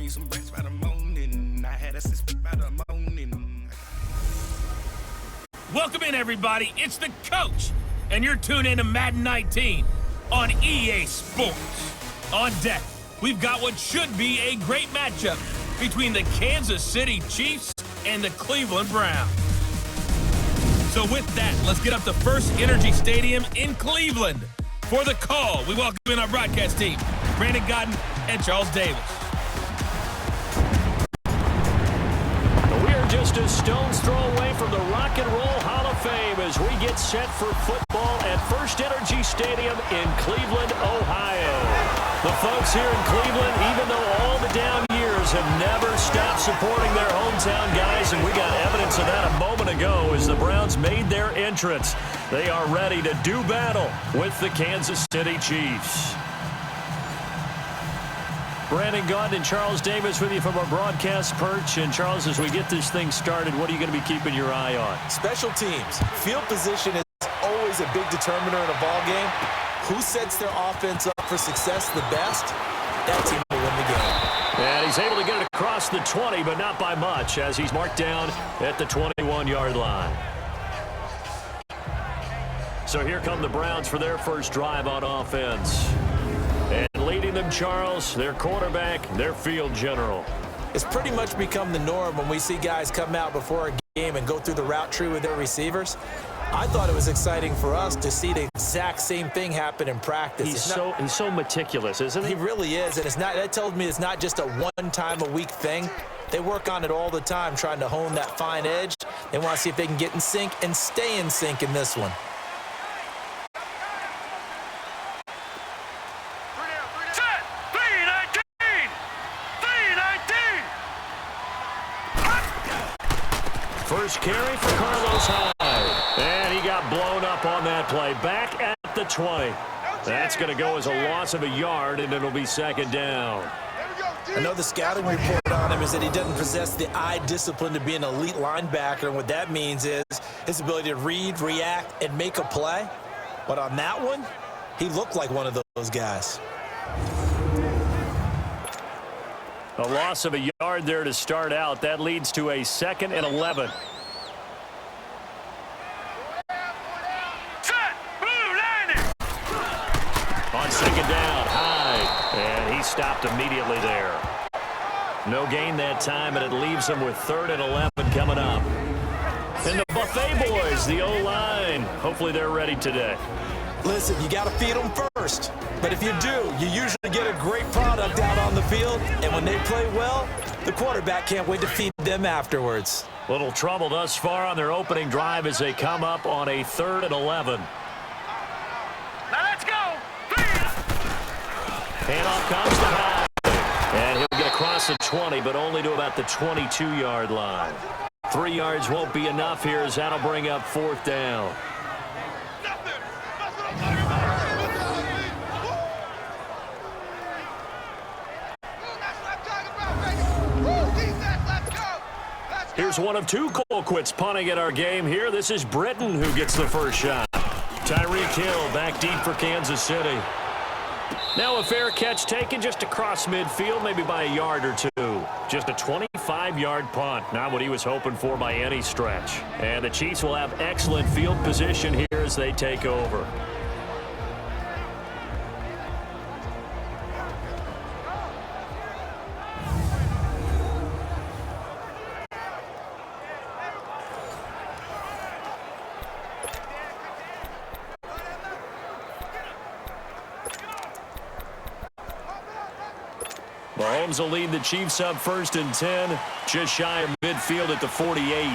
some breakfast by the morning. I had a six by the morning. Welcome in, everybody. It's the coach, and you're tuned in to Madden 19 on EA Sports. On deck, we've got what should be a great matchup between the Kansas City Chiefs and the Cleveland Browns. So with that, let's get up to First Energy Stadium in Cleveland. For the call, we welcome in our broadcast team, Brandon Godden and Charles Davis. We are just a stone's throw away from the Rock and Roll Hall of Fame as we get set for football at First Energy Stadium in Cleveland, Ohio. The folks here in Cleveland, even though all the down years, have never stopped supporting their hometown guys, and we got evidence of that a moment ago as the Browns made their entrance. They are ready to do battle with the Kansas City Chiefs. Brandon Godden and Charles Davis with you from our broadcast perch. And Charles, as we get this thing started, what are you going to be keeping your eye on? Special teams. Field position is always a big determiner in a ball game. Who sets their offense up for success the best? That team will win the game. And he's able to get it across the 20, but not by much, as he's marked down at the 21-yard line. So here come the Browns for their first drive on offense. And leading them, Charles, their quarterback, their field general. It's pretty much become the norm when we see guys come out before a game and go through the route tree with their receivers. I thought it was exciting for us to see the exact same thing happen in practice. He's so meticulous, isn't he? He really is, and that tells me it's not just a one-time-a-week thing. They work on it all the time, trying to hone that fine edge. They want to see if they can get in sync and stay in sync in this one. First carry for Carlos Hyde. And he got blown up on that play. Back at the 20. That's going to go as a loss of a yard, and it'll be second down. I know the scouting report on him is that he doesn't possess the eye discipline to be an elite linebacker, and what that means is his ability to read, react, and make a play. But on that one, he looked like one of those guys. A loss of a yard there to start out. That leads to a 2nd and 11. On second down, Hyde. And he stopped immediately there. No gain that time, and it leaves him with 3rd and 11 coming up. And the Buffet boys, the O-line. Hopefully they're ready today. Listen, you got to feed them first. But if you do, you usually get a great product out on the field. And when they play well, the quarterback can't wait to feed them afterwards. Little trouble thus far on their opening drive as they come up on a 3rd and 11. Now let's go. Handoff comes to Hyde. And he'll get across the 20, but only to about the 22-yard line. 3 yards won't be enough here as that'll bring up 4th down. Here's one of 2 Colquitts punting at our game here. This is Britton who gets the first shot. Tyreek Hill back deep for Kansas City. Now a fair catch taken just across midfield, maybe by a yard or 2. Just a 25-yard punt, not what he was hoping for by any stretch. And the Chiefs will have excellent field position here as they take over. Mahomes will lead the Chiefs up 1st and 10, just shy of midfield at the 48. Here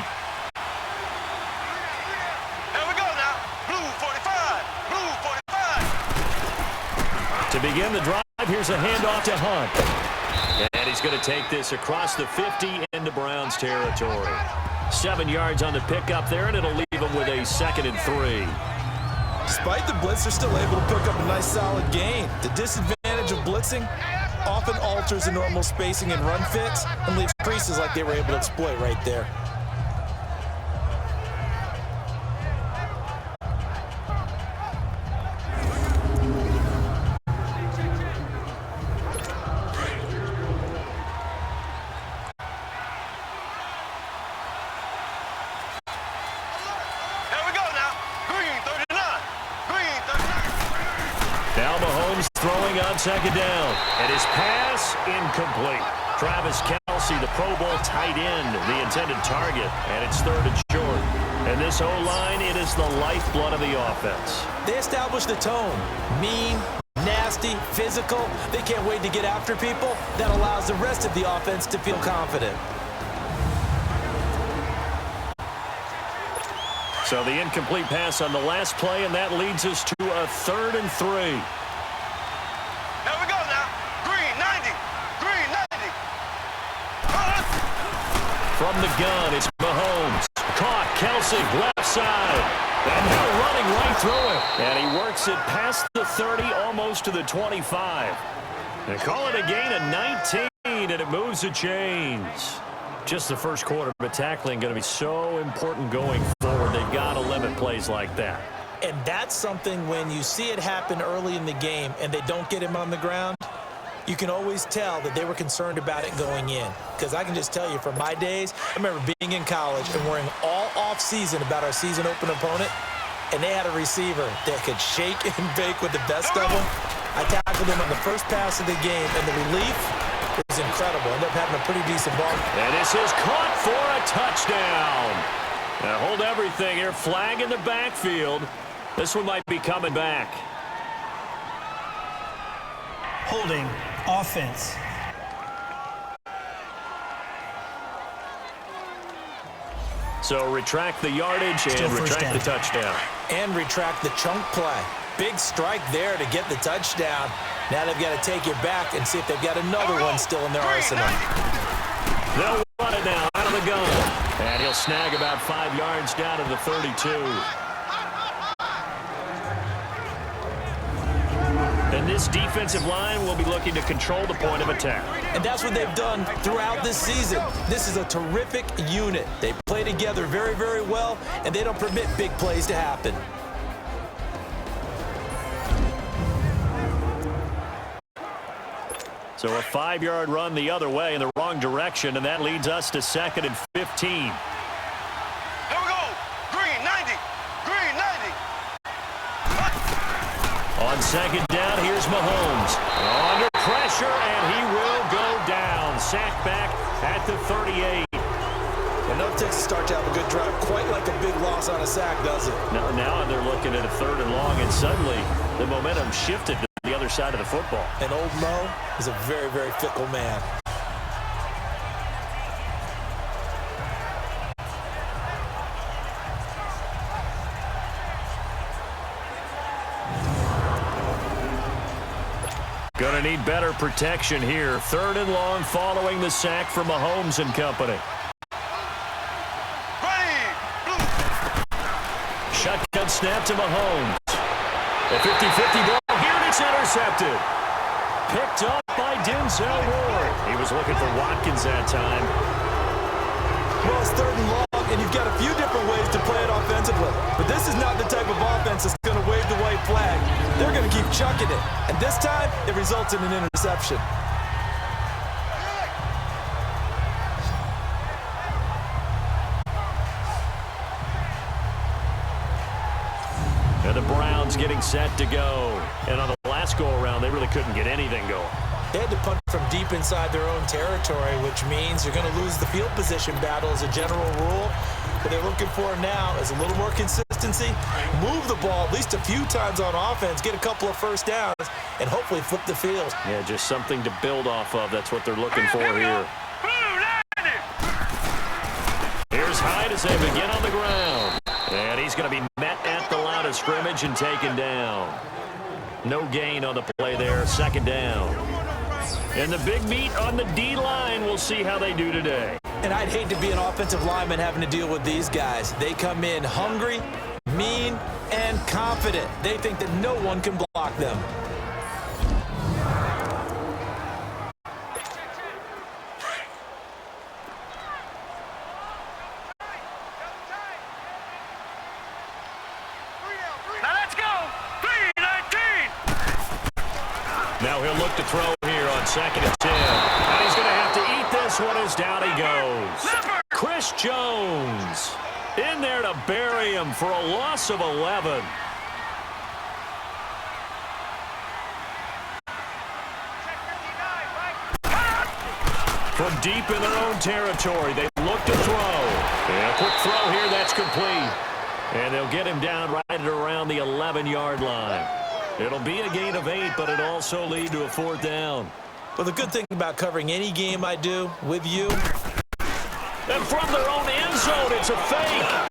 we go now. Blue 45. Blue 45. To begin the drive, here's a handoff to Hunt. And he's going to take this across the 50 into Browns territory. 7 yards on the pickup there, and it'll leave him with a 2nd and 3. Despite the blitz, they're still able to pick up a nice solid gain. The disadvantage of blitzing often alters the normal spacing and run fits and leaves creases like they were able to exploit right there. throwing on second down. And his pass incomplete. Travis Kelce, the Pro Bowl tight end, the intended target. And it's third and short. And this O-line, it is the lifeblood of the offense. They established the tone. Mean, nasty, physical. They can't wait to get after people. That allows the rest of the offense to feel confident. So the incomplete pass on the last play, and that leads us to a 3rd and 3. Here we go now. Green 90. Green 90. From the gun, it's Mahomes. Caught, Kelce, left side. And now running right through it. And he works it past the 30, almost to the 25. They call it a gain of 19, and it moves the chains. Just the first quarter, but tackling going to be so important going forward. They've got to limit plays like that. And that's something when you see it happen early in the game and they don't get him on the ground, you can always tell that they were concerned about it going in. Because I can just tell you from my days, I remember being in college and worrying all off-season about our season open opponent, and they had a receiver that could shake and bake with the best of them. I tackled him on the first pass of the game, and the relief was incredible. Ended up having a pretty decent ball. And this is caught for a touchdown. Now hold everything here. Flag in the backfield. This one might be coming back. Holding offense. So retract the yardage and retract the touchdown. And retract the chunk play. Big strike there to get the touchdown. Now they've got to take it back and see if they've got another one still in their arsenal. They'll run it now out of the gun. And he'll snag about 5 yards down to the 32. And this defensive line will be looking to control the point of attack. And that's what they've done throughout this season. This is a terrific unit. They play together very, very well, and they don't permit big plays to happen. So a 5-yard run the other way in the wrong direction, and that leads us to 2nd and 15. Here we go. Green 90. Green 90. On second down, here's Mahomes. Under pressure, and he will go down. Sacked back at the 38. And no takes a start to have a good drive. Quite like a big loss on a sack, does it? Now they're looking at a 3rd and long, and suddenly the momentum shifted to the other side of the football. And old Mo is a very, very fickle man. Gonna need better protection here. 3rd and long following the sack from Mahomes and company. Shotgun snap to Mahomes. A 50-50 ball here, and it's intercepted. Picked up by Denzel Ward. He was looking for Watkins that time. Well, it's 3rd and long, and you've got a few different ways to play it offensively. But this is not the type of offense that's going to wave the white flag. They're going to keep chucking it. And this time, it results in an interception. And the Browns getting set to go. And on the last go-around, they really couldn't get anything going. They had to punt from deep inside their own territory, which means you're going to lose the field position battle as a general rule. What they're looking for now is a little more consistency, move the ball at least a few times on offense, get a couple of first downs, and hopefully flip the field. Yeah, just something to build off of. That's what they're looking for here. Here's Hyde as they begin on the ground. And he's going to be met at the line of scrimmage and taken down. No gain on the play there. 2nd down. And the big meat on the D-line. We'll see how they do today. And I'd hate to be an offensive lineman having to deal with these guys. They come in hungry, mean, and confident. They think that no one can block them. Now let's go. 3-19. Now he'll look to throw here on 2nd and 10. And he's going to have to eat this one as down he goes. Chris Jones in there to bury him for a loss of 11. From deep in their own territory, they look to throw. And a quick throw here, that's complete. And they'll get him down right at around the 11-yard line. It'll be a gain of 8, but it'll also lead to a 4th down. Well, the good thing about covering any game I do with you. And from their own end zone, it's a fake.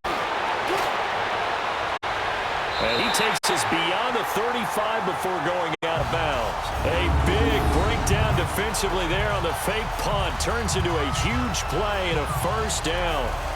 And he takes us beyond the 35 before going out of bounds. A big breakdown defensively there on the fake punt. Turns into a huge play and a 1st down.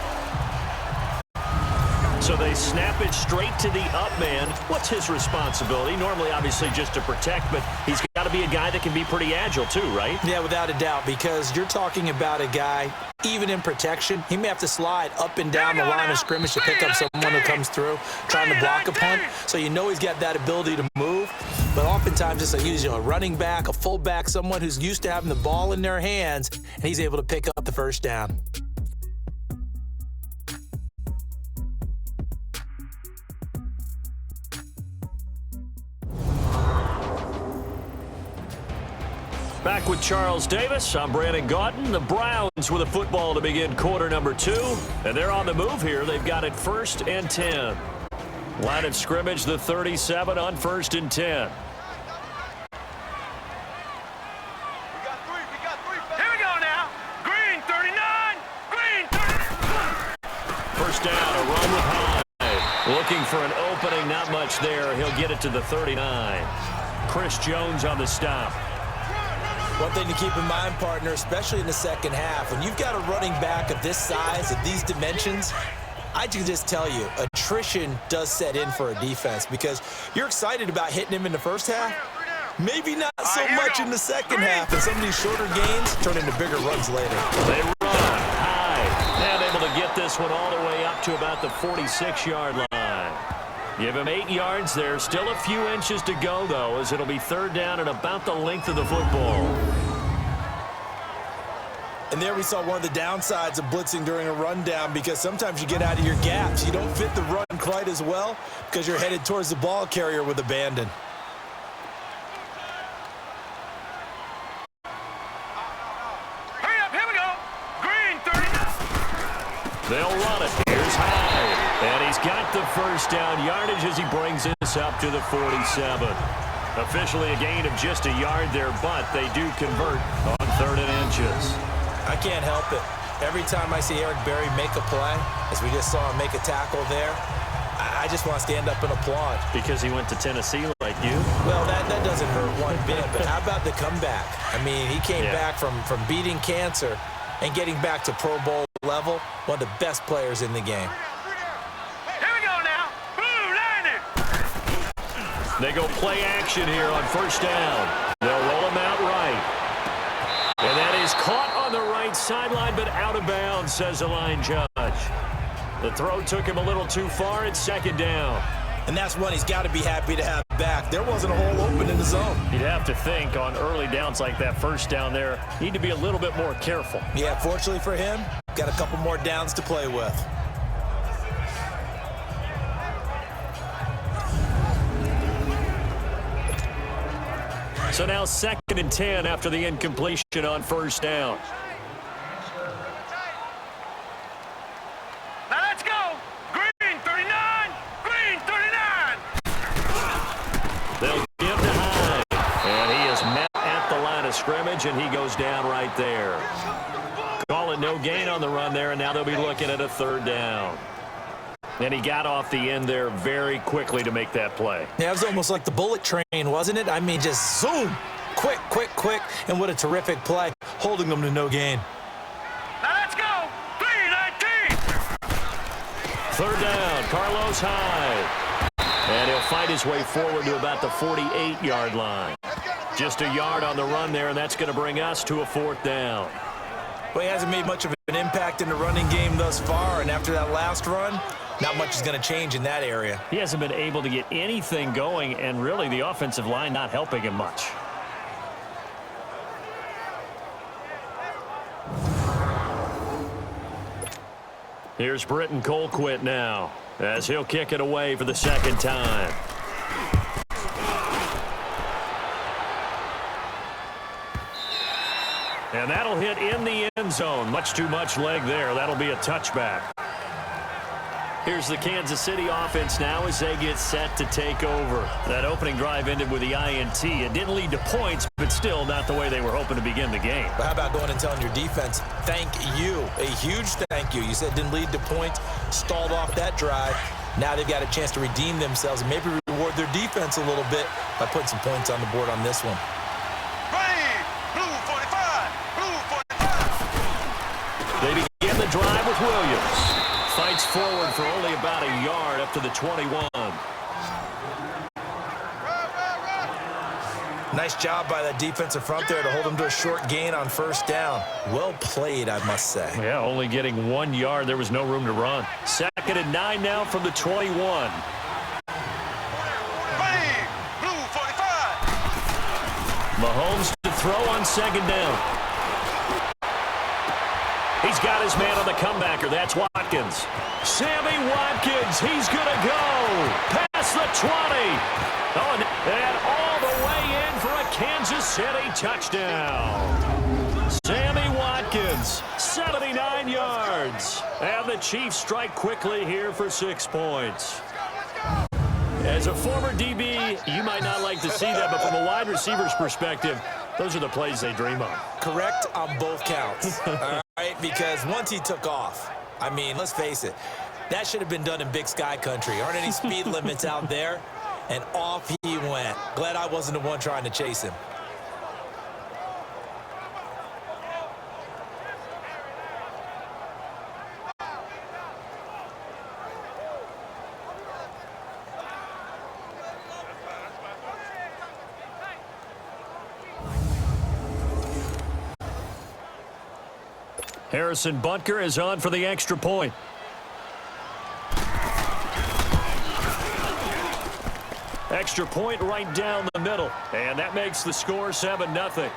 So they snap it straight to the up man. What's his responsibility? Normally, obviously, just to protect, but he's got to be a guy that can be pretty agile too, right? Yeah, without a doubt, because you're talking about a guy, even in protection, he may have to slide up and down the line of scrimmage to pick up someone who comes through trying to block a punt. So you know he's got that ability to move. But oftentimes, it's usually a running back, a fullback, someone who's used to having the ball in their hands, and he's able to pick up the 1st down. Back with Charles Davis, I'm Brandon Gaudin. The Browns with a football to begin quarter number 2. And they're on the move here. They've got it 1st and 10. Line of scrimmage, the 37 on 1st and 10. Here we go now. Green 39. Green 39. 1st down, a run with Hyde. Looking for an opening, not much there. He'll get it to the 39. Chris Jones on the stop. One thing to keep in mind, partner, especially in the second half, when you've got a running back of this size, of these dimensions, I can just tell you, attrition does set in for a defense because you're excited about hitting him in the first half. Maybe not so much in the second half, and some of these shorter gains turn into bigger runs later. They run high and able to get this one all the way up to about the 46-yard line. Give him 8 yards there. Still a few inches to go, though, as it'll be 3rd down and about the length of the football. And there we saw one of the downsides of blitzing during a rundown because sometimes you get out of your gaps. You don't fit the run quite as well because you're headed towards the ball carrier with abandon. Hurry up, here we go. Green 39. They'll run it. Here's Hyde. And he's got the 1st down yardage as he brings this up to the 47. Officially a gain of just a yard there, but they do convert on 3rd and inches. I can't help it. Every time I see Eric Berry make a play, as we just saw him make a tackle there, I just want to stand up and applaud. Because he went to Tennessee like you? Well, that doesn't hurt one bit, but how about the comeback? I mean, he came back from beating cancer and getting back to Pro Bowl level, one of the best players in the game. They go play action here on 1st down. They'll roll him out right. And that is caught on the right sideline, but out of bounds, says the line judge. The throw took him a little too far. It's 2nd down. And that's one he's got to be happy to have back. There wasn't a hole open in the zone. You'd have to think on early downs like that 1st down there, need to be a little bit more careful. Yeah, fortunately for him, got a couple more downs to play with. So now 2nd and 10 after the incompletion on 1st down. Now let's go. Green 39. Green 39. They'll give to Hyde. And he is met at the line of scrimmage, and he goes down right there. Calling no gain on the run there, and now they'll be looking at a 3rd down. And he got off the end there very quickly to make that play. Yeah, it was almost like the bullet train, wasn't it? I mean, just zoom, quick, quick, quick, and what a terrific play, holding them to no gain. Now let's go. 319. 3rd down, Carlos Hyde. And he'll fight his way forward to about the 48-yard line. Just a yard on the run there, and that's going to bring us to a 4th down. Well, he hasn't made much of an impact in the running game thus far, and after that last run, not much is going to change in that area. He hasn't been able to get anything going, and really the offensive line not helping him much. Here's Britton Colquitt now, as he'll kick it away for the 2nd time. And that'll hit in the end zone. Much too much leg there. That'll be a touchback. Here's the Kansas City offense now as they get set to take over. That opening drive ended with the INT. It didn't lead to points, but still not the way they were hoping to begin the game. But how about going and telling your defense, thank you, a huge thank you. You said it didn't lead to points, stalled off that drive. Now they've got a chance to redeem themselves and maybe reward their defense a little bit by putting some points on the board on this one. Green, blue 45, blue 45. They begin the drive with Williams. Fights forward for only about a yard up to the 21. Nice job by that defensive front there to hold them to a short gain on first down. Well played, I must say. Yeah, only getting 1 yard. There was no room to run. 2nd and 9 now from the 21. Green, blue 45. Mahomes to throw on 2nd down. He's got his man on the comebacker. That's Watkins. Sammy Watkins, he's going to go past the 20. Oh, and all the way in for a Kansas City touchdown. Sammy Watkins, 79 yards. And the Chiefs strike quickly here for 6 points. As a former DB, you might not like to see that, but from a wide receiver's perspective, those are the plays they dream of. Correct on both counts. All right, because once he took off, I mean, let's face it, that should have been done in Big Sky country. Aren't any speed limits out there? And off he went. Glad I wasn't the one trying to chase him. Harrison Butker is on for the extra point. Extra point right down the middle. And that makes the score 7-0.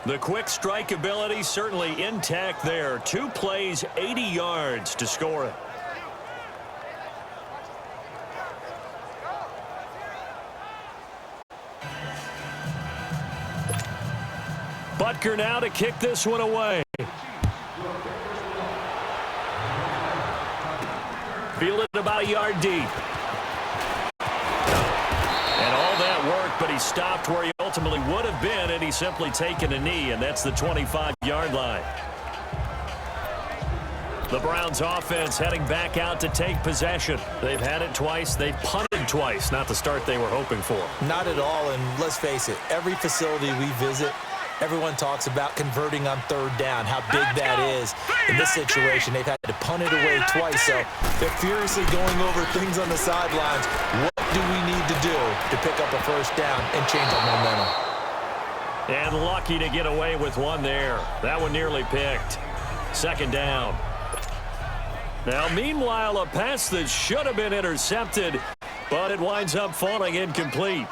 The quick strike ability certainly intact there. 2 plays, 80 yards to score it. Butker now to kick this one away. Fielded about a yard deep. And all that work, but he stopped where he ultimately would have been, and he's simply taken a knee, and that's the 25-yard line. The Browns offense heading back out to take possession. They've had it twice. They've punted twice. Not the start they were hoping for. Not at all, and let's face it, every facility we visit, everyone talks about converting on 3rd down, how big that is. In this situation, they've had to punt it away twice, so they're furiously going over things on the sidelines. What do we need to do to pick up a first down and change our momentum? And lucky to get away with one there. That one nearly picked. 2nd down. Now, meanwhile, a pass that should have been intercepted, but it winds up falling incomplete.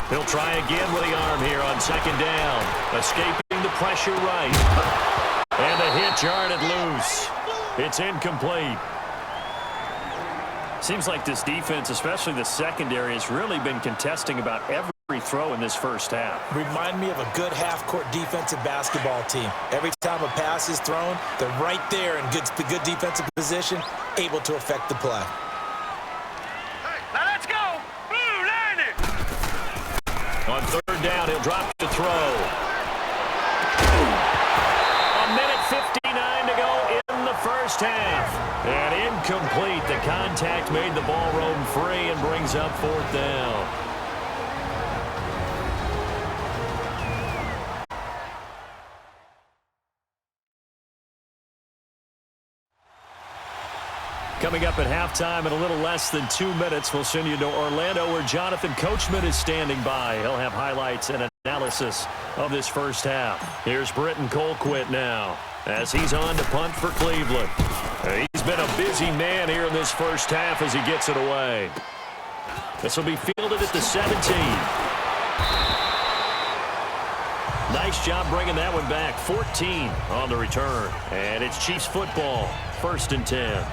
He'll try again with the arm here on 2nd down. Escaping the pressure right. And the hit jarred loose. It's incomplete. Seems like this defense, especially the secondary, has really been contesting about every throw in this first half. Remind me of a good half-court defensive basketball team. Every time a pass is thrown, they're right there in good defensive position, able to affect the play. Now let's go. Blue 90. On 3rd down, he'll drop the throw. A minute 59 to go in the first half. And incomplete. The contact made the ball roam free and brings up 4th down. Coming up at halftime in a little less than 2 minutes, we'll send you to Orlando where Jonathan Coachman is standing by. He'll have highlights and analysis of this first half. Here's Britton Colquitt now as he's on to punt for Cleveland. He's been a busy man here in this first half as he gets it away. This will be fielded at the 17. Nice job bringing that one back. 14 on the return. And it's Chiefs football. 1st and 10.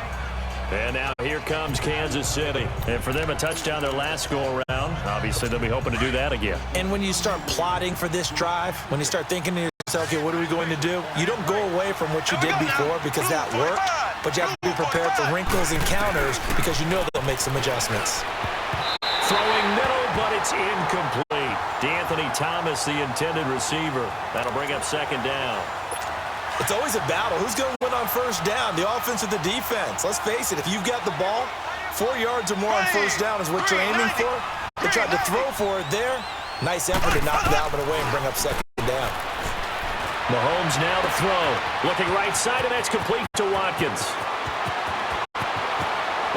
And now here comes Kansas City. And for them, a touchdown their last go-around. Obviously, they'll be hoping to do that again. And when you start plotting for this drive, when you start thinking to yourself, okay, what are we going to do? You don't go away from what you did before because that worked, but you have to be prepared for wrinkles and counters because you know they'll make some adjustments. Throwing middle, but it's incomplete. DeAnthony Thomas, the intended receiver. That'll bring up second down. It's always a battle. Who's going to win on first down, the offense or the defense? Let's face it, if you've got the ball, 4 yards or more on first down is what you're aiming for. They tried to throw for it there. Nice effort to knock Dalvin away and bring up second down. Mahomes now to throw. Looking right side, and that's complete to Watkins.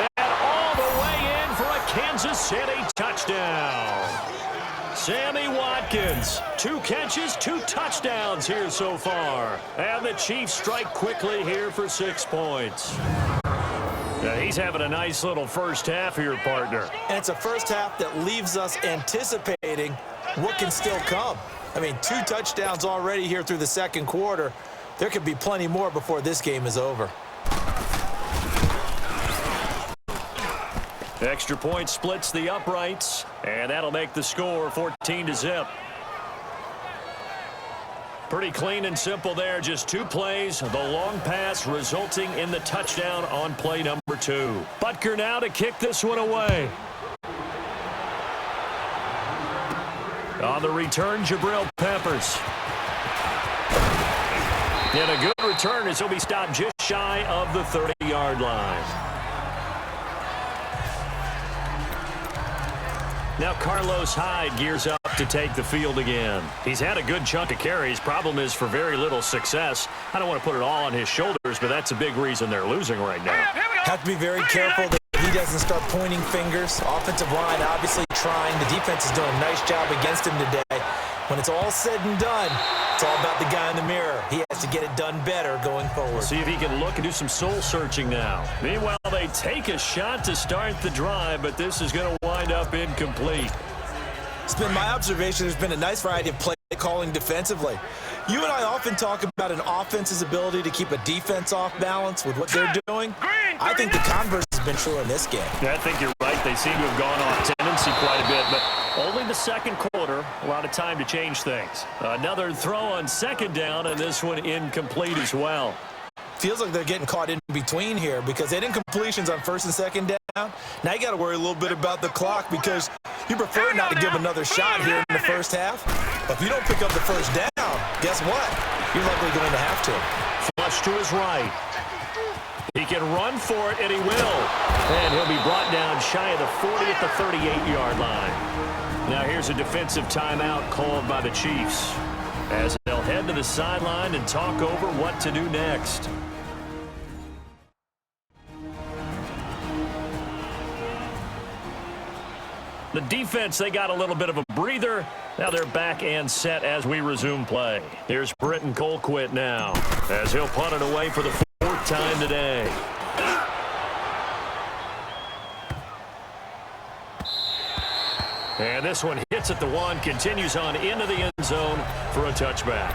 And all the way in for a Kansas City touchdown. Sammy Watkins, 2 catches, 2 touchdowns here so far. And the Chiefs strike quickly here for 6 points. Now he's having a nice little first half here, partner. And it's a first half that leaves us anticipating what can still come. I mean, 2 touchdowns already here through the second quarter. There could be plenty more before this game is over. Extra point splits the uprights, and that'll make the score 14-0. Pretty clean and simple there. Just 2 plays. The long pass resulting in the touchdown on play number 2. Butker now to kick this one away. On the return, Jabril Peppers. And a good return as he'll be stopped just shy of the 30-yard line. Now Carlos Hyde gears up to take the field again. He's had a good chunk of carries. Problem is for very little success. I don't want to put it all on his shoulders, but that's a big reason they're losing right now. Have to be very careful that he doesn't start pointing fingers. Offensive line obviously trying. The defense is doing a nice job against him today. When it's all said and done, it's all about the guy in the mirror. He has to get it done better going forward. See if he can look and do some soul searching now. Meanwhile, they take a shot to start the drive, but this is going to wind up incomplete. It's been my observation there's been a nice variety of play calling defensively. You and I often talk about an offense's ability to keep a defense off balance with what they're doing. I think the converse has been true in this game. Yeah, I think you're right. They seem to have gone off tendency quite a bit, but only the second quarter. A lot of time to change things. Another throw on second down, and this one incomplete as well. Feels like they're getting caught in between here because they didn't completions on first and second down. Now you got to worry a little bit about the clock because you prefer not to give another shot here in the first half. But if you don't pick up the first down, guess what? You're likely going to have to. Flush to his right. He can run for it, and he will. And he'll be brought down shy of the 40 at the 38-yard line. Now here's a defensive timeout called by the Chiefs as they'll head to the sideline and talk over what to do next. The defense, they got a little bit of a breather. Now they're back and set as we resume play. Here's Britton Colquitt now as he'll punt it away for the 4th time today. And this one hits at the 1, continues on into the end zone for a touchback.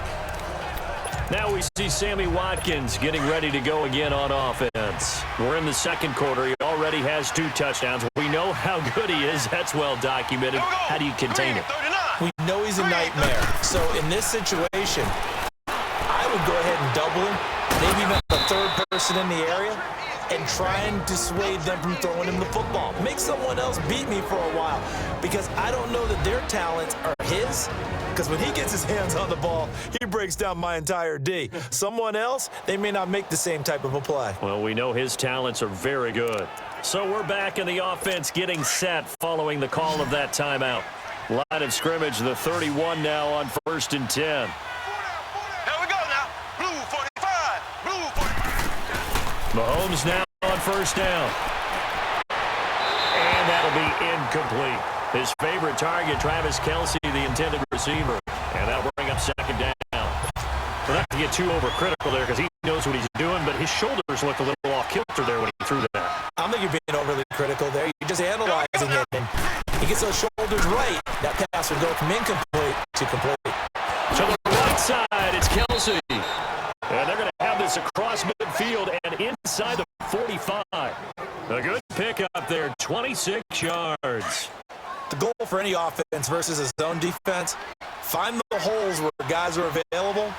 Now we see Sammy Watkins getting ready to go again on offense. We're in the second quarter. He already has 2 touchdowns. We know how good he is. That's well documented. How do you contain it? We know he's a nightmare. So in this situation, I would go ahead and double him, maybe even a 3rd person in the area, and try and dissuade them from throwing him the football. Make someone else beat me for a while because I don't know that their talents are his. Because when he gets his hands on the ball, he breaks down my entire D. Someone else, they may not make the same type of a play. Well, we know his talents are very good. So we're back in the offense getting set following the call of that timeout. Line of scrimmage, the 31 now on 1st and 10. Here we go now. Blue 45. Blue 45. Mahomes now on 1st down. And that'll be incomplete. His favorite target, Travis Kelce, the intended receiver. And that'll bring up second down. Well, not to get too overcritical there because he knows what he's doing, but his shoulders looked a little off kilter there when he threw that. I don't think you're being overly critical there. You're just analyzing it. And he gets those shoulders right. That pass would go from incomplete to complete. To the right side, it's Kelce. And they're going to have this across midfield and inside the 45. 26 yards. The goal for any offense versus a zone defense, find the holes where guys are available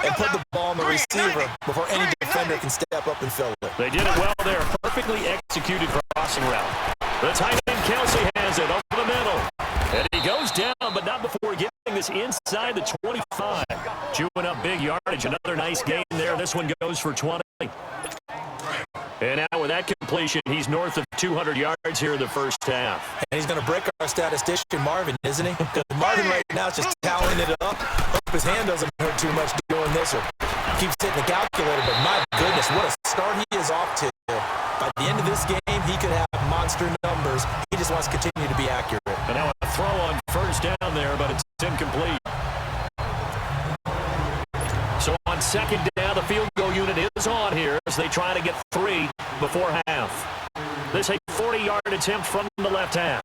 and put the ball on the receiver before any defender can step up and fill it. They did it well there. Perfectly executed crossing route. The tight end Kelsey has it over the middle. And he goes down, but not before getting this inside the 25. Chewing up big yardage. Another nice gain there. This one goes for 20. And now with that completion, he's north of 200 yards here in the first half. And he's going to break our statistician, Marvin, isn't he? Because Marvin right now is just tallying it up. Hope his hand doesn't hurt too much doing this or keeps hitting the calculator. But my goodness, what a start he is off to. By the end of this game, he could have monster numbers. He just wants to continue to be accurate. And now a throw on first down there, but it's incomplete. So on second down, the field goal unit is on here as they try to get 3 before half. This a 40-yard attempt from the left hash.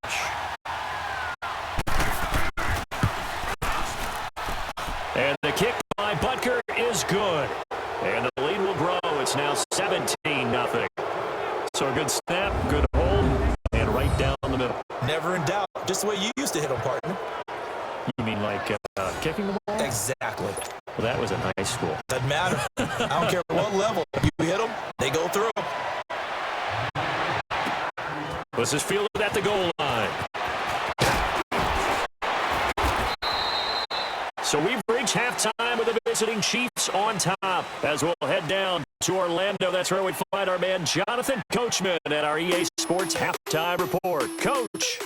And the kick by Butker is good. And the lead will grow. It's now 17-0. So a good snap, good hold, and right down the middle. Never in doubt. Just the way you used to hit them, partner. You mean like kicking the ball? Exactly. Well, that was at high school. Doesn't matter. I don't care what level. You hit them, they go through. This is fielded at the goal line. So we've reached halftime with the visiting Chiefs on top. As we'll head down to Orlando, that's where we find our man Jonathan Coachman at our EA Sports Halftime Report. Coach.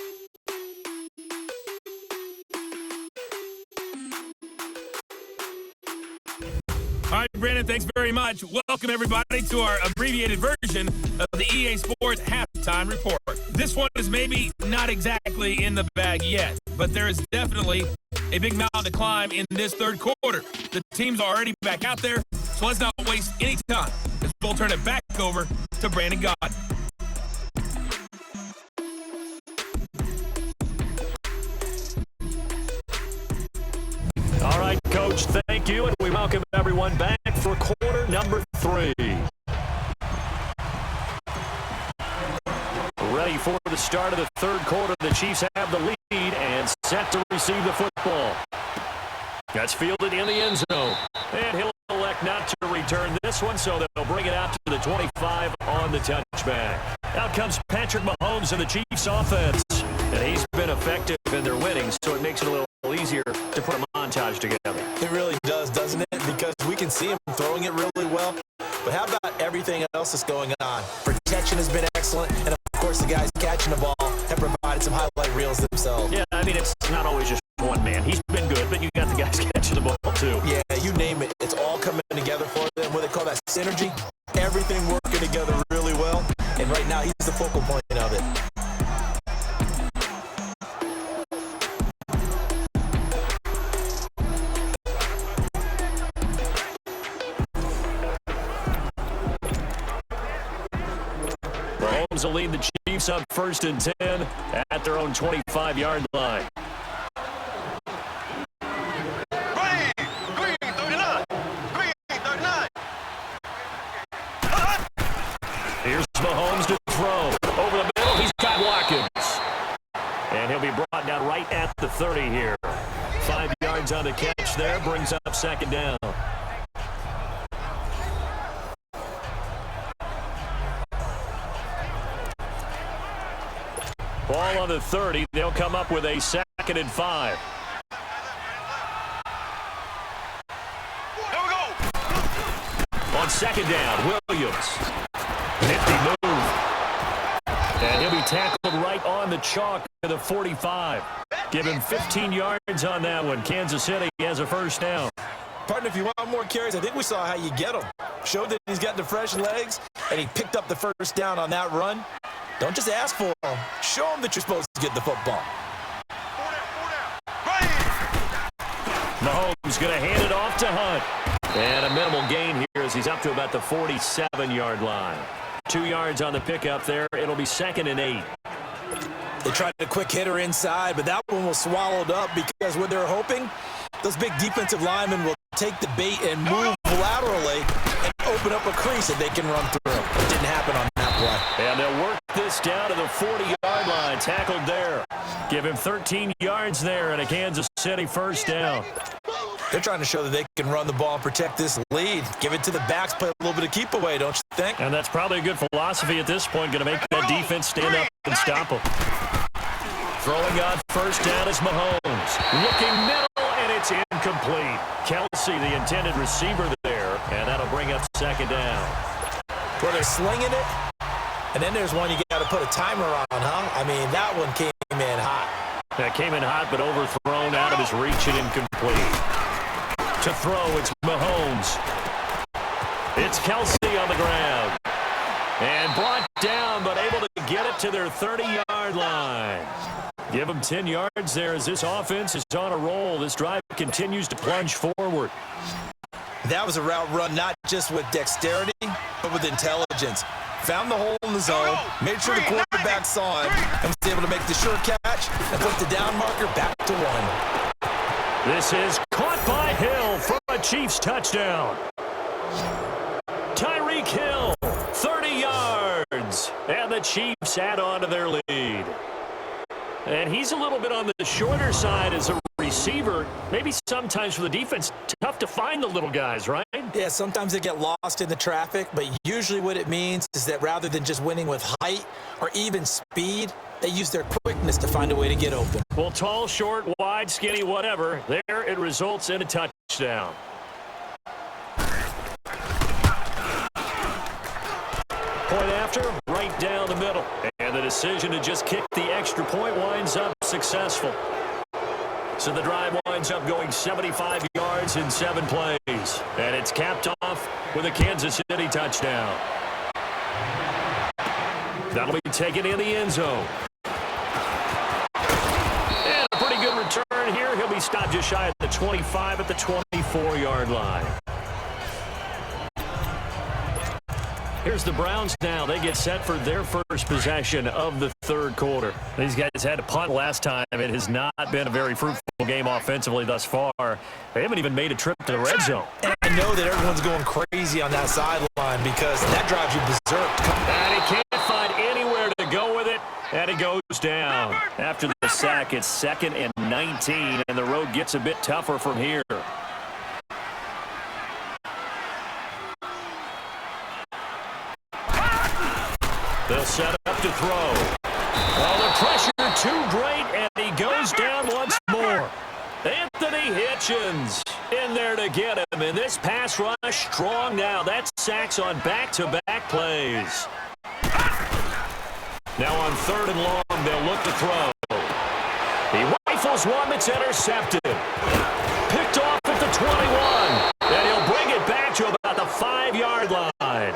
All right, Brandon, thanks very much. Welcome, everybody, to our abbreviated version of the EA Sports Halftime Report. This one is maybe not exactly in the bag yet, but there is definitely a big mountain to climb in this third quarter. The team's already back out there, so let's not waste any time. We'll turn it back over to Brandon God. All right, Coach, thank you, and we welcome everyone back for quarter number 3. Ready for the start of the third quarter. The Chiefs have the lead and set to receive the football. That's fielded in the end zone. And he'll elect not to return this one, so they'll bring it out to the 25 on the touchback. Out comes Patrick Mahomes and the Chiefs offense. And he's been effective in their winning, so it makes it a little easier to put a montage together. It really does, doesn't it? Because we can see him throwing it really well. But how about everything else that's going on? Protection has been excellent, and of course the guys catching the ball have provided some highlight reels themselves. Yeah, I mean, it's not always just one man. He's been good, but you got the guys catching the ball too. Yeah, you name it. It's all coming together for them. What they call that synergy. Everything working together really well. And right now, he's the focal point of it. Mahomes will lead the Chiefs up 1st and 10 at their own 25-yard line. Green 39. Green 39. Here's Mahomes to throw. Over the middle, he's got Watkins. And he'll be brought down right at the 30 here. 5 yards on the catch there, brings up 2nd down. Ball on the 30. They'll come up with a 2nd and 5. Here we go. On 2nd down, Williams. Nifty move. And he'll be tackled right on the chalk to the 45. Give him 15 yards on that one. Kansas City has a 1st down. Partner, if you want more carries, I think we saw how you get him. Showed that he's got the fresh legs, and he picked up the 1st down on that run. Don't just ask for him. Show him that you're supposed to get the football. Mahomes going to hand it off to Hunt. And a minimal gain here as he's up to about the 47-yard line. 2 yards on the pickup there. It'll be 2nd and 8. They tried a quick hitter inside, but that one was swallowed up because what they're hoping, those big defensive linemen will take the bait and move laterally and open up a crease that they can run through. It didn't happen on that play. And they'll work this down to the 40-yard line. Tackled there. Give him 13 yards there and a Kansas City first down. They're trying to show that they can run the ball and protect this lead. Give it to the backs, play a little bit of keep away, don't you think? And that's probably a good philosophy at this point. Going to make that defense stand up and stop them. Throwing on first down is Mahomes. Looking middle, and it's incomplete. Kelsey, the intended receiver there, and that'll bring up second down. Where they're slinging it, and then there's one you got to put a timer on, huh? I mean, that one came in hot. That came in hot, but overthrown out of his reach and incomplete. To throw, it's Mahomes. It's Kelsey on the ground. And brought down, but able to get it to their 30-yard line. Give them 10 yards there as this offense is on a roll. This drive continues to plunge forward. That was a route run not just with dexterity, but with intelligence. Found the hole in the zone, made sure the quarterback saw it, and was able to make the sure catch and put the down marker back to 1. This is caught by Hill for a Chiefs touchdown. Tyreek Hill, 30 yards, and the Chiefs add on to their lead. And he's a little bit on the shorter side as a receiver. Maybe sometimes for the defense, tough to find the little guys, right? Yeah, sometimes they get lost in the traffic, but usually what it means is that rather than just winning with height or even speed, they use their quickness to find a way to get open. Well, tall, short, wide, skinny, whatever, there it results in a touchdown. Point after, right down the middle. And the decision to just kick the extra point winds up successful. So the drive winds up going 75 yards in 7 plays. And it's capped off with a Kansas City touchdown. That'll be taken in the end zone. And a pretty good return here. He'll be stopped just shy of the 25 at the 24-yard line. Here's the Browns now. They get set for their first possession of the third quarter. These guys had to punt last time. It has not been a very fruitful game offensively thus far. They haven't even made a trip to the red zone. And I know that everyone's going crazy on that sideline because that drives you berserk. And he can't find anywhere to go with it, and it goes down. After the sack, it's 2nd and 19, and the road gets a bit tougher from here. They'll set up to throw. Oh, the pressure too great, and he goes down once more. Anthony Hitchens in there to get him, and this pass rush strong now. That's sacks on back-to-back plays. Now on 3rd and long, they'll look to throw. He rifles one that's intercepted. Picked off at the 21, and he'll bring it back to about the 5-yard line.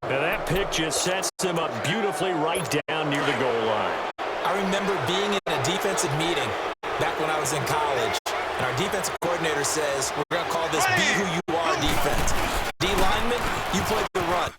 And that pick just sets him up beautifully right down near the goal line. I remember being in a defensive meeting back when I was in college, and our defensive coordinator says, we're going to call this be who you are defense. D lineman, you play the run.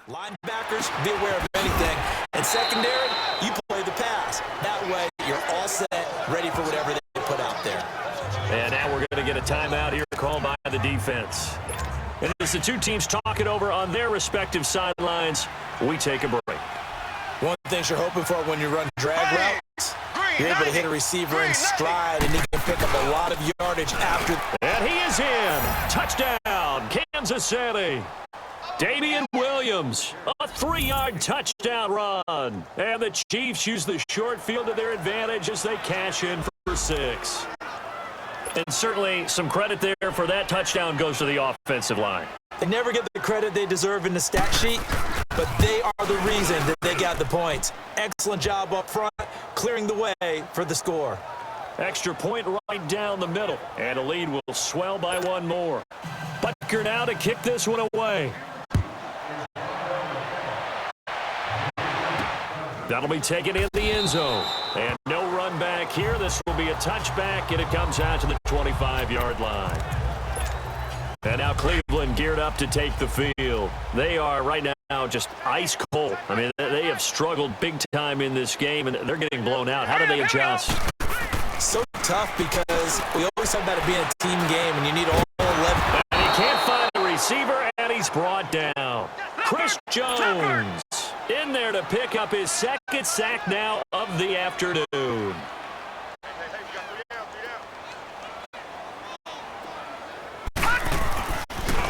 Linebackers, be aware of anything. And secondary, you play the pass. That way, you're all set, ready for whatever they put out there. defense. And as the two teams talk it over on their respective sidelines, we take a break. One of the things you're hoping for when you run drag routes, you're able to hit a receiver in stride, and he can pick up a lot of yardage after. And he is in. Touchdown, Kansas City. Damian Williams, a 3-yard touchdown run. And the Chiefs use the short field to their advantage as they cash in for 6. And certainly some credit there for that touchdown goes to the offensive line. They never get the credit they deserve in the stat sheet, but they are the reason that they got the points. Excellent job up front, clearing the way for the score. Extra point right down the middle, and a lead will swell by one more. Butker now to kick this one away. That'll be taken in the end zone. And no run back here. This will be a touchback, and it comes out to the 25-yard line. And now Cleveland geared up to take the field. They are right now just ice cold. I mean, they have struggled big time in this game, and they're getting blown out. How do they adjust? So tough because we always talk about it being a team game, and you need all 11. And he can't find the receiver, and he's brought down. Chris Jones in there to pick up his second sack now of the afternoon.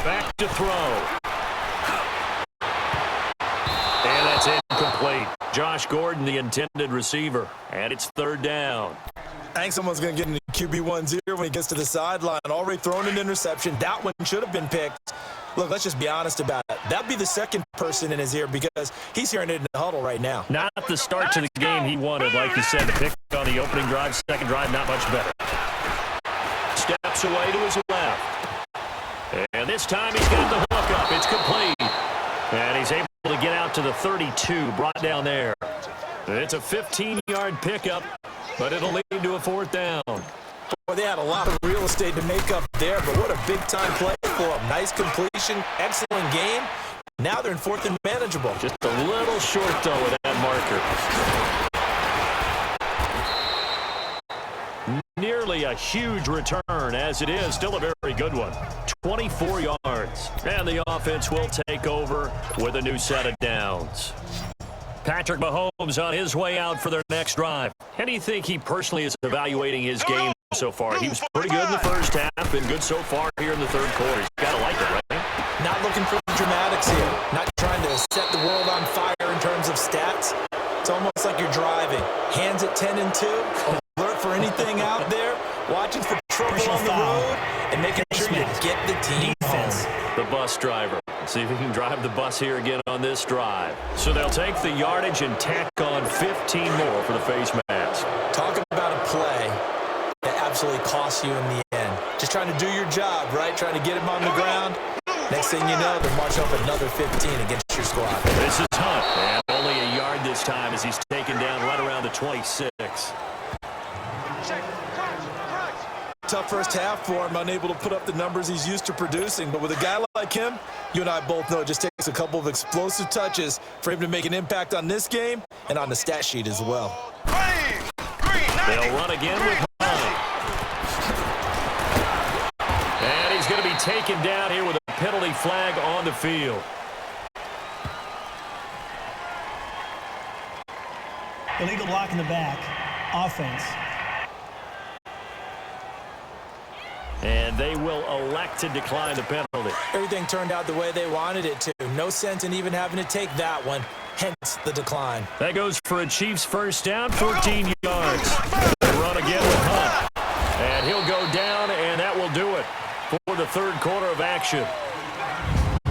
Back to throw. And that's incomplete. Josh Gordon, the intended receiver. And it's third down. I think someone's going to get into QB1 0 when he gets to the sideline. Already thrown an interception. That one should have been picked. Look, let's just be honest about it. That'd be the second person in his ear because he's hearing it in the huddle right now. Not the start to the game he wanted, like you said. The pick on the opening drive, second drive, not much better. Steps away to his left. And this time he's got the hook up. It's complete. And he's able to get out to the 32, brought down there. It's a 15-yard pickup, but it'll lead to a fourth down. Well, they had a lot of real estate to make up there, but what a big-time play for them. Nice completion, excellent game. Now they're in fourth and manageable. Just a little short, though, with that marker. Nearly a huge return, as it is. Still a very good one. 24 yards. And the offense will take over with a new set of downs. Patrick Mahomes on his way out for their next drive. How do you think he personally is evaluating his game so far? He was pretty good in the first half, been good so far here in the third quarter. He's got to like it, right? Not looking for dramatics here. Not trying to set the world on fire in terms of stats. It's almost like you're driving. Hands at 10 and 2. Alert for anything out there. Watching for trouble on the road. And making sure you get the team home. The bus driver. See if he can drive the bus here again on this drive. So they'll take the yardage and tack on 15 more for the face mask. Talk about a play that absolutely costs you in the end. Just trying to do your job, right? Trying to get him on the ground. Next thing you know, they're marching up another 15 against your squad. This is Hunt. And only a yard this time as he's taken down right around the 26. Tough first half for him, unable to put up the numbers he's used to producing. But with a guy like him, you and I both know it just takes a couple of explosive touches for him to make an impact on this game and on the stat sheet as well. They'll run again with Hunt. And he's going to be taken down here with a penalty flag on the field. Illegal block in the back. Offense. And they will elect to decline the penalty. Everything turned out the way they wanted it to. No sense in even having to take that one, hence the decline. That goes for a Chiefs first down, 14 yards. They run again with Hunt. And he'll go down, and that will do it for the third quarter of action.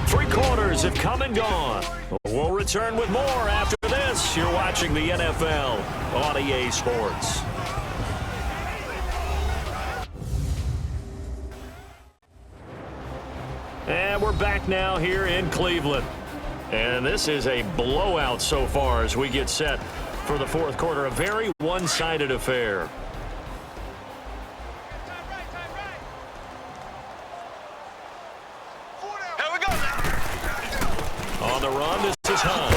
3 quarters have come and gone. We'll return with more after this. You're watching the NFL on EA Sports. And we're back now here in Cleveland. And this is a blowout so far as we get set for the fourth quarter. A very one-sided affair. Here we go now. On the run, this is Hunt.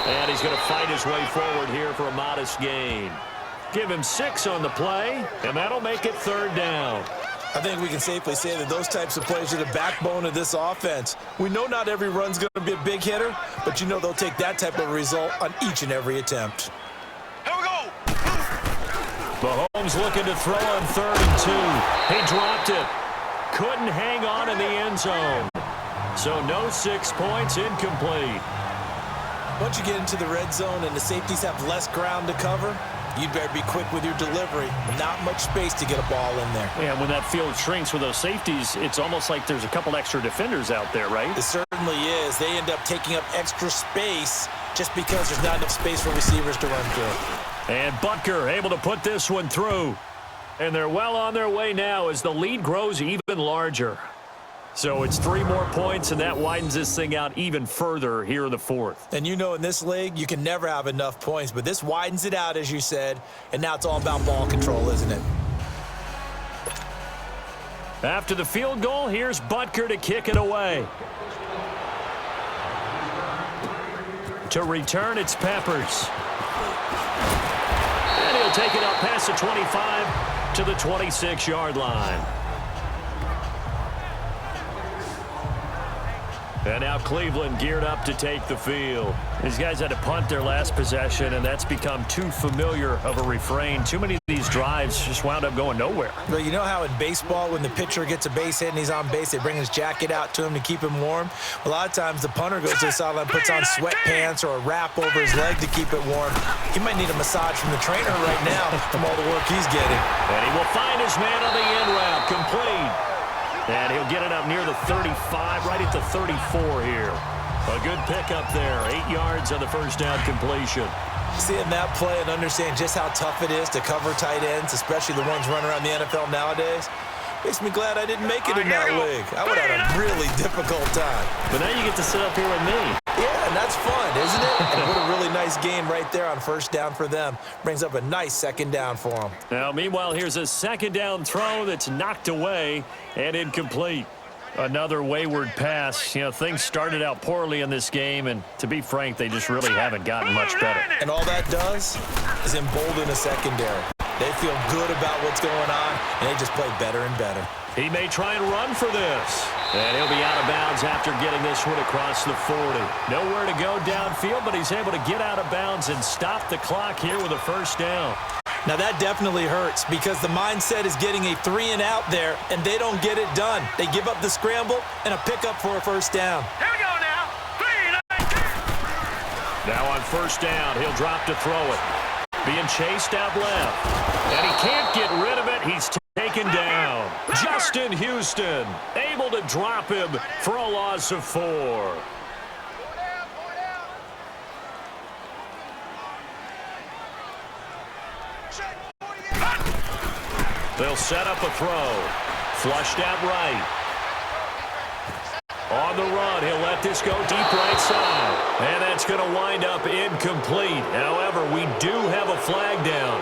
And he's going to fight his way forward here for a modest gain. Give him 6 on the play, and that'll make it third down. I think we can safely say that those types of plays are the backbone of this offense. We know not every run's going to be a big hitter, but you know they'll take that type of result on each and every attempt. Here we go. Mahomes looking to throw on 3rd and 2. He dropped it. Couldn't hang on in the end zone. So no 6 points, incomplete. Once you get into the red zone and the safeties have less ground to cover, you'd better be quick with your delivery. Not much space to get a ball in there. And when that field shrinks with those safeties, it's almost like there's a couple extra defenders out there, right? It certainly is. They end up taking up extra space just because there's not enough space for receivers to run through. And Butker able to put this one through. And they're well on their way now as the lead grows even larger. So it's 3 more points, and that widens this thing out even further here in the 4th. And you know in this league, you can never have enough points, but this widens it out, as you said, and now it's all about ball control, isn't it? After the field goal, here's Butker to kick it away. To return, it's Peppers. And he'll take it up past the 25 to the 26-yard line. And now Cleveland geared up to take the field. These guys had to punt their last possession, and that's become too familiar of a refrain. Too many of these drives just wound up going nowhere. But you know how in baseball, when the pitcher gets a base hit and he's on base, they bring his jacket out to him to keep him warm? A lot of times the punter goes to the sideline, puts on sweatpants or a wrap over his leg to keep it warm. He might need a massage from the trainer right now from all the work he's getting. And he will find his man on the end route, complete. And he'll get it up near the 35, right at the 34 here. A good pickup there, 8 yards on the first down completion. Seeing that play and understand just how tough it is to cover tight ends, especially the ones running around the NFL nowadays, makes me glad I didn't make it in that league. I would have had a really difficult time. But now you get to sit up here with me. Yeah, and that's fun, isn't it? And what a really nice game right there on first down for them. Brings up a nice second down for them. Now, meanwhile, here's a second down throw that's knocked away and incomplete. Another wayward pass. You know, things started out poorly in this game, and to be frank, they just really haven't gotten much better. And all that does is embolden a secondary. They feel good about what's going on, and they just play better and better. He may try and run for this. And he'll be out of bounds after getting this one across the 40. Nowhere to go downfield, but he's able to get out of bounds and stop the clock here with a first down. Now that definitely hurts because the mindset is getting a 3-and-out there, and they don't get it done. They give up the scramble and a pickup for a first down. Here we go now. 3-19. Now on first down, he'll drop to throw it. Being chased out left. And he can't get rid of it. He's taken down. Justin Houston able to drop him for a loss of 4. They'll set up a throw. Flushed out right. On the run, he'll let this go deep right side. And that's going to wind up incomplete. However, we do have a flag down.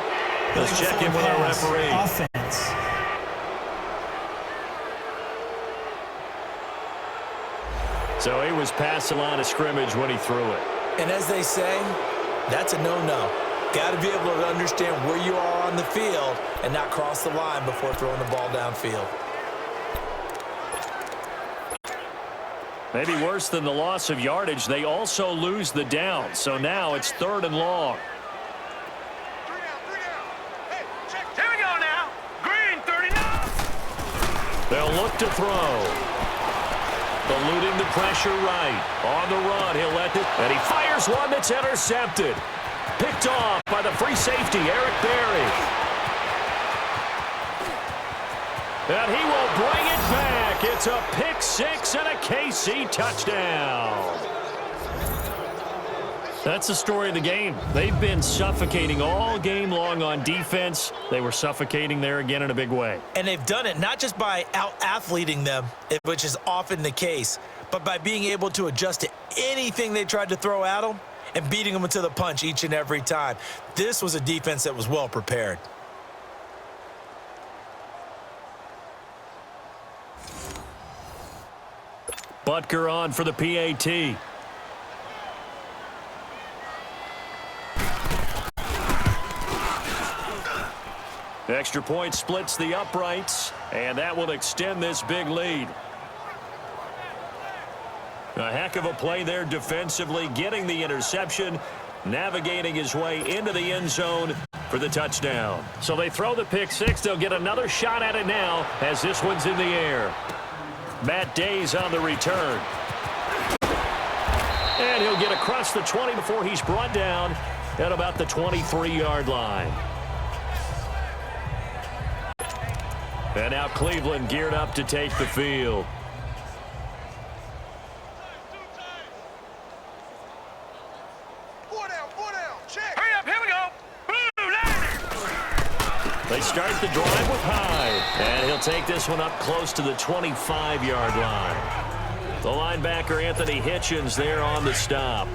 Let's check in with our referee. Offense. So he was past the line of scrimmage when he threw it. And as they say, that's a no-no. Got to be able to understand where you are on the field and not cross the line before throwing the ball downfield. Maybe worse than the loss of yardage, they also lose the down. So now it's 3rd and long. 3 down. Hey, check. Here we go now. Green, 39. They'll look to throw. Eluding the pressure right. On the run, he'll let it. And he fires one that's intercepted. Picked off by the free safety, Eric Berry. And he will bring it back. It's a pick 6 and a KC touchdown. That's the story of the game. They've been suffocating all game long on defense. They were suffocating there again in a big way. And they've done it not just by out-athleting them, which is often the case, but by being able to adjust to anything they tried to throw at them and beating them to the punch each and every time. This was a defense that was well prepared. Butker on for the PAT. Extra point splits the uprights, and that will extend this big lead. A heck of a play there defensively, getting the interception, navigating his way into the end zone for the touchdown. So they throw the pick six. They'll get another shot at it now as this one's in the air. Matt Day's on the return. And he'll get across the 20 before he's brought down at about the 23-yard line. And now Cleveland geared up to take the field. They start the drive with Hyde, and he'll take this one up close to the 25-yard line. The linebacker, Anthony Hitchens, there on the stop.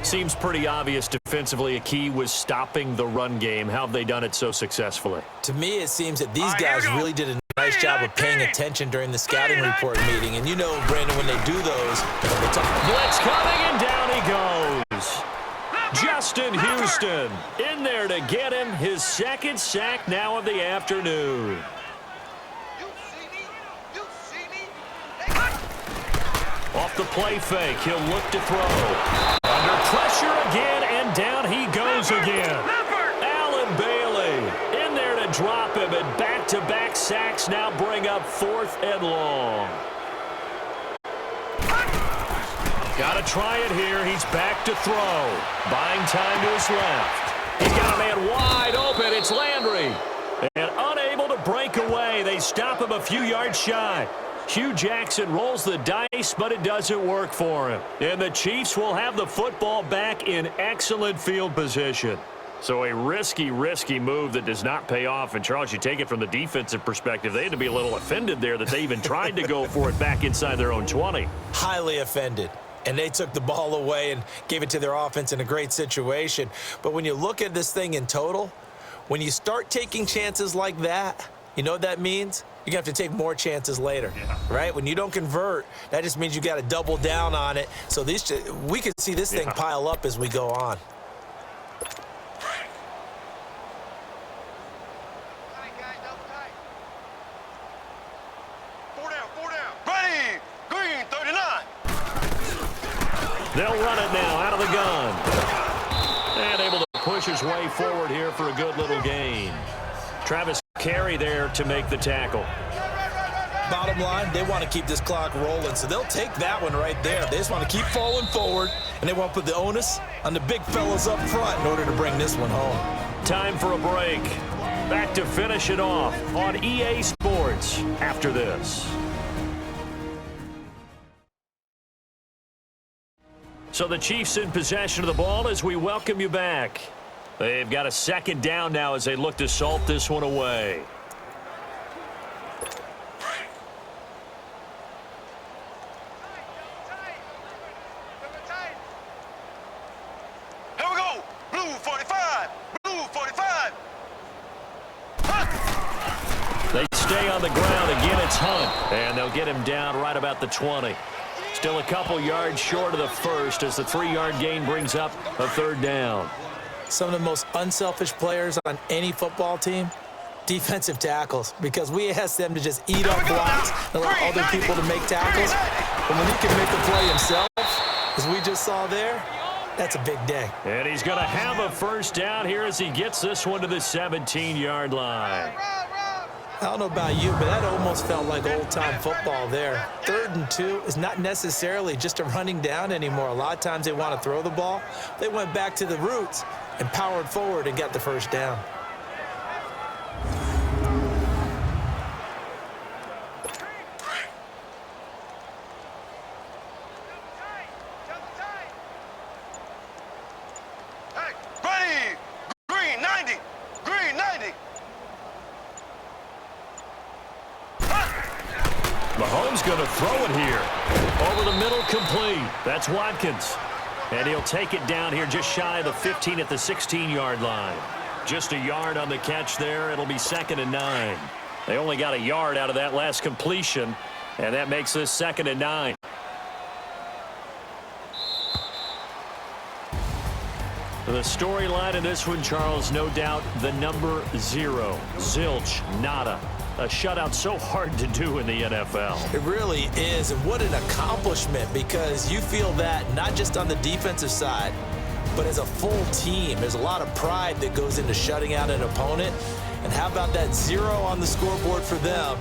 Seems pretty obvious defensively a key was stopping the run game. How have they done it so successfully? To me, it seems that these guys really did a nice job of paying attention during the scouting report meeting. And you know, Brandon, when they do those, they talk. Blitz coming, and down he goes. Justin Houston in there to get him his second sack now of the afternoon. Off the play fake, he'll look to throw. Under pressure again, and down he goes again. Allen Bailey in there to drop him, and back-to-back sacks now bring up 4th and long. Got to try it here. He's back to throw. Buying time to his left. He's got a man wide open. It's Landry. And unable to break away. They stop him a few yards shy. Hugh Jackson rolls the dice, but it doesn't work for him. And the Chiefs will have the football back in excellent field position. So a risky move that does not pay off. And, Charles, you take it from the defensive perspective. They had to be a little offended there that they even tried to go for it back inside their own 20. Highly offended. And they took the ball away and gave it to their offense in a great situation. But when you look at this thing in total, when you start taking chances like that, you know what that means? You're going to have to take more chances later, right? When you don't convert, that just means you got to double down on it. So we could see this thing pile up as we go on. They'll run it now out of the gun. And able to push his way forward here for a good little gain. Travis Carey there to make the tackle. Bottom line, they want to keep this clock rolling, so they'll take that one right there. They just want to keep falling forward, and they want to put the onus on the big fellas up front in order to bring this one home. Time for a break. Back to finish it off on EA Sports after this. So the Chiefs in possession of the ball as we welcome you back. They've got a second down now as they look to salt this one away. Here we go. Blue 45. Blue 45. They stay on the ground. Again, it's Hunt. And they'll get him down right about the 20. Still a couple yards short of the first as the 3-yard gain brings up a third down. Some of the most unselfish players on any football team, defensive tackles, because we ask them to just eat up blocks and allow other people to make tackles. But when he can make the play himself, as we just saw there, that's a big day. And he's going to have a first down here as he gets this one to the 17-yard line. I don't know about you, but that almost felt like old-time football there. 3rd and 2 is not necessarily just a running down anymore. A lot of times they want to throw the ball. They went back to the roots and powered forward and got the first down. Hey, ready. Green 90. Green 90. Mahomes going to throw it here. Over the middle, complete. That's Watkins. And he'll take it down here just shy of the 15 at the 16-yard line. Just a yard on the catch there. It'll be 2nd and 9. They only got a yard out of that last completion, and that makes this 2nd and 9. The storyline in this one, Charles, no doubt the number 0. Zilch, nada. A shutout so hard to do in the NFL. It really is, and what an accomplishment, because you feel that not just on the defensive side, but as a full team. There's a lot of pride that goes into shutting out an opponent. And how about that 0 on the scoreboard for them,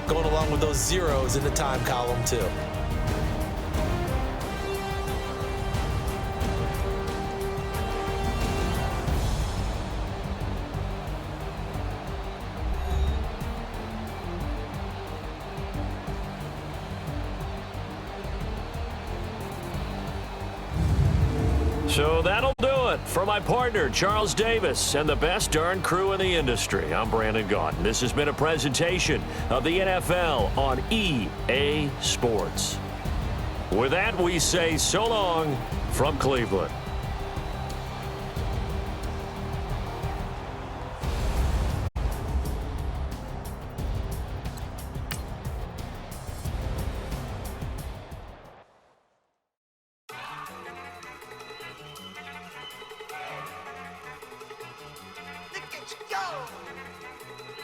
going along with those zeros in the time column too. So that'll do it for my partner, Charles Davis, and the best darn crew in the industry. I'm Brandon Gaudin. This has been a presentation of the NFL on EA Sports. With that, we say so long from Cleveland. Look at you go!